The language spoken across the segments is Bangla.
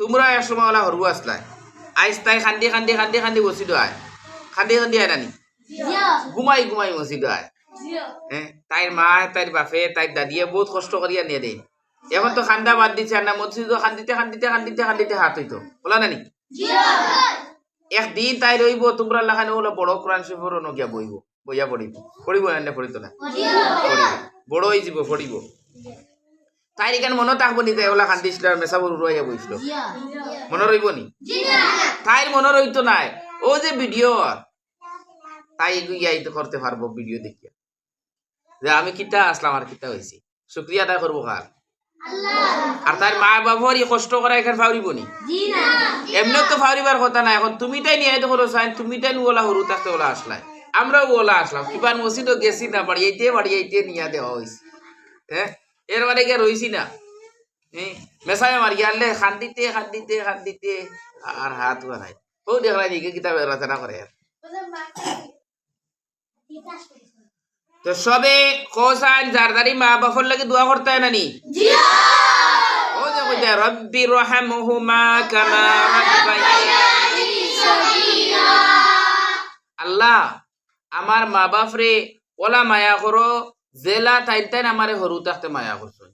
তোমরা এক সময় ওলা হরু আসলাই আইস তাই খান্দি খান্দি খান্দি খান্দি বসি আয় খান্দি খান্দি আয় নানি ঘুমাই ঘুমাই মসজিদ আয় হ্যাঁ তাইর মা তাইর বাপে তাইর দাদিয়ে বহুত কষ্ট করিয়া নিয়ে দেয় এখন তো খান্দা বাদ দিচ্ছে আর না মসজিদ খান্দিতে খান্দিতে খান্দিতে খান্দিতে হাত হইতো বলা নানি একদিন তাই রইব তোমরা লাখানে হলো বড় কোরআন শরীফের নগিয়া বইব বইয়া পড়িব পড়িব না পড়িত না বড় হয়ে যাব পড়িব তাই এখানে মনে থাকবো নি তাই ওলা খান্দিছিল আর মেসাবর রইয়া বইছিল মনে রইব নি তাই মনে রইতো নাই ও যে ভিডিও তাই ইয়াই তো করতে পারবো ভিডিও দেখিয়া যে আমি কিতা আসলাম আর কিতা হয়েছি শুক্রিয়া আদায় করবো কার আর তার মা বাবার কষ্ট করা এখানে ফাউরিব নি এমনি তো ফাউরিবার কথা না এখন তুমি তাই নিয়ে করো সাইন তুমি তাই ওলা হরু থাকতে ওলা আসলাই আমরাও ওলা আসলাম কিবার মসজিদও গেছি না বাড়িয়াইতে নিয়ে দেওয়া হয়েছে হ্যাঁ এর মানে কে রইছি না মেসায় মার গিয়ালে খান্দিতে খান্দিতে খান্দিতে আর হাত বানাই ও দেখলাই নিকে কিতাব রচনা করে তো সবে কোসান জারদারি মা বাপর লাগে দোয়া করতে হয় নানি ও যে কইতে রব্বি রহমহুমা কামা রাব্বায়ানি সগীরা আল্লাহ আমার মা বাপরে ওলা মায়া করো জেলা তাইন আমারে হরু থাকতে মায়া করছো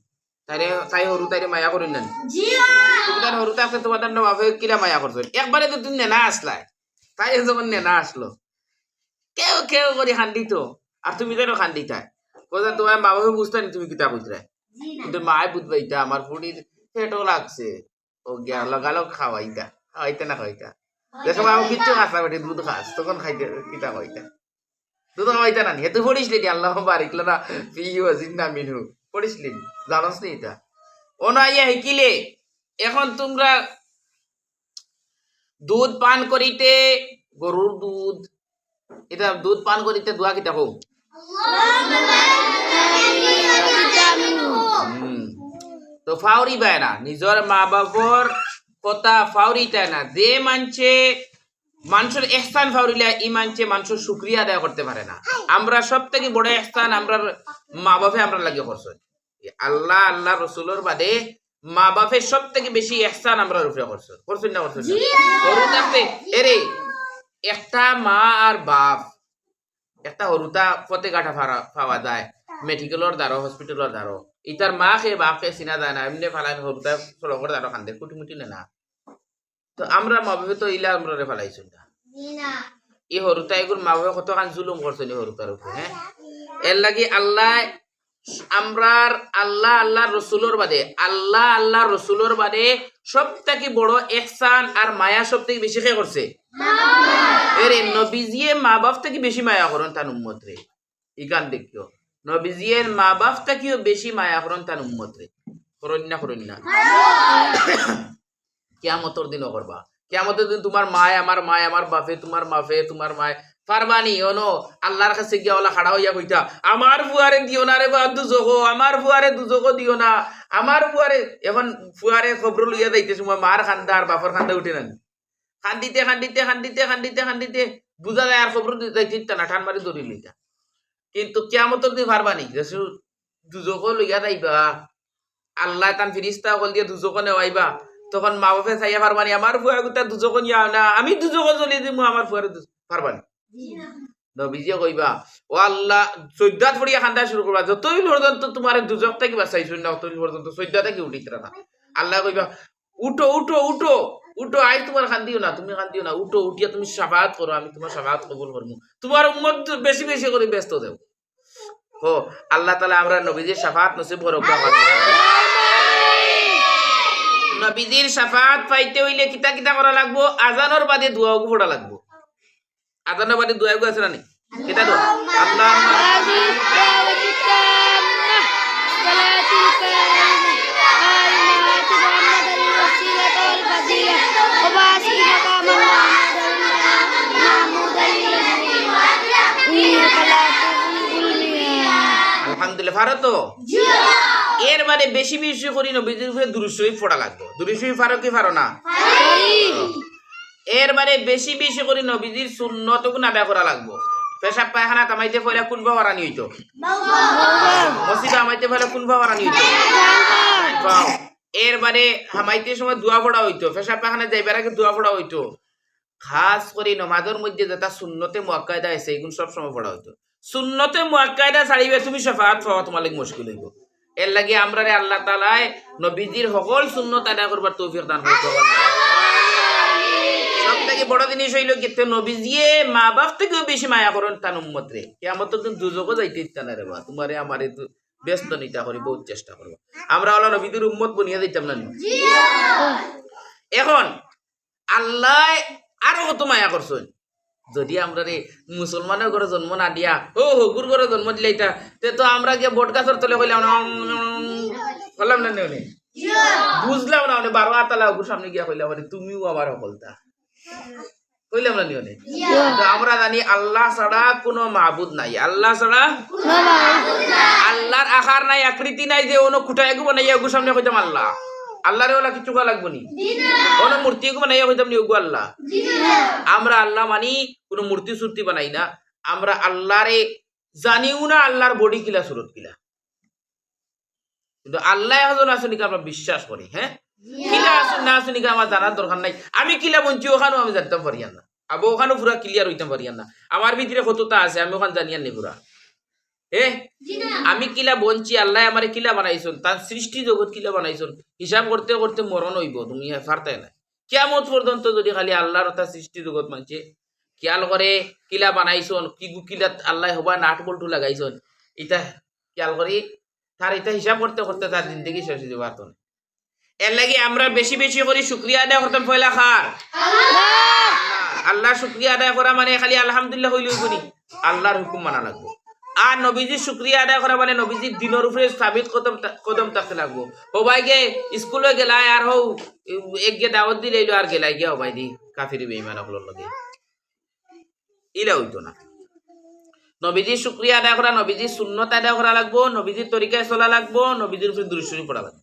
তাই হরু তাইরে মায়া করেন না তুমি তার হরু থাকতে তোমার তার বাপে কিরা মায়া করছো একবারে তো তুমি নেনা আসলাই তাই যখন নেনা আসলো কেউ কেউ করে খান্দিত আর তুমি তাইও খান্দিতা কোথা তোমার মা বাপে বুঝতে নি তুমি কিতা বুঝলে কিন্তু মায় বুঝবাইতা আমার ফুটির পেটও লাগছে ও গিয়া লগালো খাওয়াইতা না খাওয়াইতা দেখো বাবু কিচ্ছু খাসা বেটে দুধ খাস তখন খাইতে কিতা খাওয়াইতা দুধ খাওয়াইতা না হে তুই পড়িসলি আল্লাহ বারিকল না ফিহি ওয়াজিন্না মিনহু পড়িসলি জানোস নি এটা ও না ইয়া হিকিলে এখন তোমরা দুধ পান করিতে গরুর দুধ এটা দুধ পান করিতে দোয়া কিতা কও তো ফাউরি বায় না নিজের মা বাবার কথা ফাউরি তাই না যে মানছে মানুষের ইহসান ফাউরিলে ই মানছে মানুষের শুকরিয়া আদায় করতে পারে না আমরা সব থেকে বড় ইহসান আমরা মা বাপে আমরা লাগে করছি আল্লাহ আল্লাহ রসুলের বাদে মা বাপের সব থেকে বেশি ইহসান আমরা রূপে করছি করছেন না করছেন হরু থাকতে এরে একটা মা আর বাপ একটা হরুতা পথে কাটা পাওয়া যায় মেডিকেলের দ্বারা হসপিটালের দ্বারা ইতার মা খেয়ে বাপ খেয়ে চিনা যায় না এমনি ফালাই হরুতা সড়কের দ্বারা খান্দে কুটিমুটি না তো আমরা মা বাপে তো ইলা আমরা ফালাইছি না এই হরুতা এগুলো মা বাপে কত খান জুলুম করছেন হরুতার উপরে হ্যাঁ এর লাগি আল্লাহ আমরার আল্লাহ রসুলের বাদে সব থেকে বড় ইহসান আর মায়া সব থেকে বেশি কে করছে এরে নবীজিয়ে মা বাপ থেকে বেশি মায়া করেন তার উম্মত রে ইগান দেখিও নবীজিয়ের মা বাপ থেকেও বেশি মায়া করেন তার উম্মত রে করেন না কিয়ামতের দিন করবা কিয়ামতের দিন তোমার মায় আমার বাপে তোমার মায় পারবানি অনো আল্লাহর কাছে গিয়া ওলা খাড়া হইয়া কইতা আমার ফুয়ারে দিও না রে বা দুজগো আমার ফুয়ারে দুজগো দিও না আমার ফুয়ারে এখন ফুয়ারে খবর লইয়া যাইতে সময় মার খান্দা আর বাপর খান্দা উঠে না খান্দিতে বুঝা যায় আর খবর দিতে না ঠান মারি ধরি লইতা কিন্তু কিয়ামতের দিন পারবানি দুজগো লইয়া যাইবা আল্লাহ তান ফিরিস্তা কল দিয়ে দুজগো নেওয়াইবা তখন মা বাপে চাইয়া পারবানি আমার ফুয়া গুতা দুজগো নিয়া না আমি দুজগো চলি দিমু আমার ফুয়ারে পারবানি নবীজিয়ে কইবা ও আল্লাহ চৈদ্দাত পড়িয়া খান্দা শুরু করবা যতই পর্যন্ত তোমার দুজক থেকে বাঁচাইছো না ততই পর্যন্ত চৈদ্দা থেকে উঠিতে না আল্লাহ কইবা উঠো আই তোমার খান্দিও না তুমি খান্দিও না উঠিয়া তুমি শাফাআত করো আমি তোমার শাফাআত কবুল করবো তোমার উম্মত বেশি বেশি করে ব্যস্ত দেও হো আল্লাহ তাআলা আমরা নবীজির শাফাআত নসিব করুক নবীজির শাফাআত পাইতে হইলে কিতা করা লাগবো আজানের বাদে দোয়া পড়া লাগবো আজানের বাদে দোয়া আছে না কিতা দোয়া আল্লাহুম্মা আলহামদুলিল্লাহ পারো তো এর মানে বেশি বেশি করি নবীজির উপরে দুরূদ শরীফ পড়া লাগবে দুরূদ শরীফ পারো কি পারো না এর মানে বেশি বেশি করি নবীজির সুন্নতগুলো আদায় করা লাগবে পেশাব পায়খানা তামাইতে পড়া কোন বাবারানি হইতো মসজিদে আমাইতে পড়া কোন বাবারানি হইতো এরবারে হামাইতে সময় দোয়া পড়া হইতো, পেশাব পায়খানা যাইবার আগে দোয়া পড়া হইতো। খাস করে নমাজের মধ্যে যেটা সুন্নতে মুআক্কাদা আছে এগুলো সব সময় পড়া হইতো। সুন্নতে মুআক্কাদা ছাড়িবে তুমি শাফাআত পাওয়া তোমার লাগি মুশকিল হইব। এর লাগি আমরা রে আল্লাহ তাআলা নবীজির সকল সুন্নত আদায় করবার তৌফিক দান করতে পারেন। সবথেকে বড় জিনিস হইল কি নবীজিয়ে মা বাপ থেকেও বেশি মায়া করেন তার উম্মত রে। কিয়ামত দিন দুজকও যাইতে ইচ্ছা না রে বা, তোমারে আমারে ব্যস্ত নিতে করি, বহুত চেষ্টা করবো আমরা হলো নবীদের উম্মত বনিয়ে দিতাম না। এখন আল্লাহ আরো কত মায়া করছেন, যদি আমরা রে মুসলমানের ঘরে জন্ম না দিয়া ও হগুর ঘরে জন্ম দিলে এটা তো আমরা গিয়ে বট গাছের তলে কইলাম না, বললাম না নে বুঝলাম না, 12 তালা হগুর সামনে গিয়া কইলাম তুমিও আমার সকলতা কইলাম না নিয়নে। আমরা জানি আল্লাহ ছাড়া কোনো মাবুদ নাই, আল্লাহ ছাড়া আল্লাহর আকার নাই, আকৃতি নাই যে অন্য খুঁটায় গো বানাইয়া গো সামনে কইতাম আল্লাহ। আল্লাহরে ওলা কিছু করা লাগবো নি, কোনো মূর্তি গো বানাইয়া কইতাম নি ওগো আল্লাহ। আমরা আল্লাহ মানি, কোনো মূর্তি সুর্তি বানাই না। আমরা আল্লাহরে জানিও না আল্লাহর বডি কিলা সুরত কিলা, কিন্তু আল্লাহ এখন আছে নাকি আমরা বিশ্বাস করি। হ্যাঁ কিলা আসুন না আসুন নাকি আমার জানার দরকার নাই। আমি কিলা বঞ্চি ওখানেও আমি জানতাম পারিয়ান না, আবো ওখানেও পুরা ক্লিয়ার হইতাম পারিয়ান না। আমার ভিতরে কতটা আছে আমি ওখানে জানিয়ান নি পুরা। আমি কিলা বঞ্চি, আল্লাহ আমারে কিলা বানাইছন, তার সৃষ্টি জগৎ কিলা বানাইছন হিসাব করতে করতে মরণ হইব, তুমি পারতাই না। কিয়ামত পর্যন্ত যদি খালি আল্লাহর তার সৃষ্টি জগৎ মানছে খেয়াল করে কিলা বানাইছন, কি কিলা আল্লাহ হবা নাট বল্টু লাগাইছন, এটা খেয়াল করি তার এটা হিসাব করতে করতে তার জিন্দগি শেষ হয়ে যাবো। এর লাগে আমরা বেশি বেশি করে শুকরিয়া আদায় করতাম। পয়লা খার আল্লাহ শুকরিয়া আদায় করা মানে খালি আলহামদুলিল্লাহ হইল হইব নি, আল্লাহর হুকুম মানা লাগবো। আর নবীজির শুকরিয়া আদায় করা মানে নবীজির দিনের উপরে সাবিত কদম থাকতে লাগবো। হবাই গে স্কুলে গেলাই আর হও এক গে দাওয়াত দিলে আর গেলাই গিয়া হবাই দি কাফির বেঈমান হলোর লগে, ইলা হইতো না। নবীজির শুকরিয়া আদায় করা, নবীজির সুন্নত আদায় করা লাগবো, নবীজির তরিকায় চলা লাগবো, নবীজির উপরে দুরূদ শরীফ পড়া লাগবো।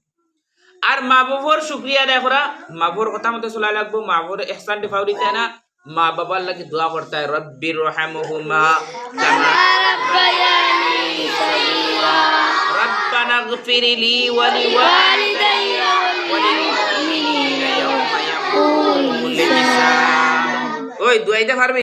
আর মা বাবার শুকরিয়া আদায় করা, মা বাবার কথা মতো চলা লাগবো, মা বাবার ইহসান দিফাও দিতে না, মা বাবার লাগে দোয়া করতে হয় রব্বির রহমহুমা কামা রাব্বায়ানি সগীরা রব্বানা গফিরলি ওয়া লিওয়ালিদাইয়া ওয়া লিল মুমিনিনা ইয়াওমা ইয়াকুমুল হিসাব। ওই দোয়াইতে পারবে।